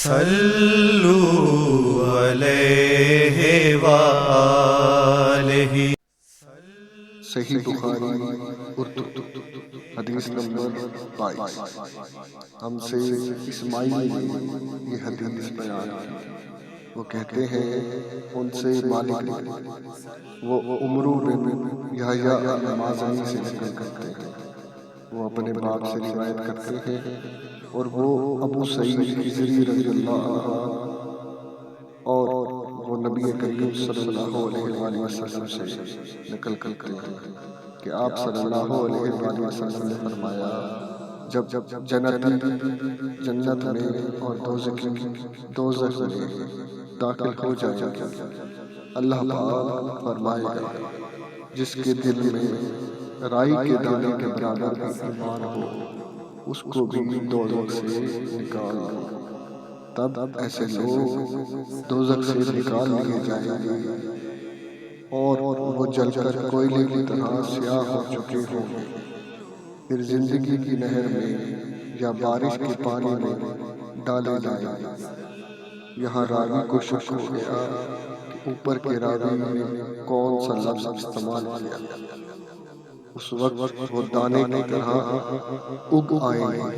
صلو علیہ وآلہ۔ صحیح بخاری اردو حدیث نمبر 22۔ ہم سے اسماعیل نے یہ حدیث بیان کی۔ وہ کہتے ہیں ان سے مالک نے، وہ عمرو بن یحییٰ المازنی سے نقل کرتے ہیں، وہ اپنے باپ سے روایت کرتے ہیں، اور وہ ابو سعید خضری رضی اللہ عنہ اور وہ نبی کریم صلی اللہ علیہ وآلہ وسلم سے نقل کرتے ہیں کہ آپ صلی اللہ علیہ وآلہ وسلم نے فرمایا، جب جنت میں اور دوزخ میں داخل ہو جائے گا، اللہ پاک فرمائے گا جس کے دل میں رائی کے دانے کے برابر بھی ایمان ہو اس کو بھی دوزخ سے نکال دو۔ تب ایسے لوگ دوزخ سے نکال لیے جائیں گے اور وہ جل کر کوئلے کی طرح سیاہ ہو چکے ہوں گے، پھر زندگی کی نہر میں یا بارش کے پانی میں ڈالے جائیں گے۔ یہاں راوی کو شک ہو گیا کہ اوپر کے راوی نے کون سا لفظ استعمال کیا۔ اس وقت وہ دانے کی طرح اگ آئیں گے،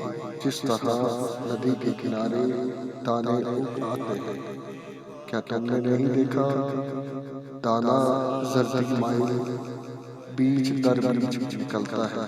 جس طرح ندی کے کنارے دانے اگ آتے ہیں۔ کیا تم نے نہیں دیکھا دانہ زرتی مائل بیچ در بیچ نکلتا ہے،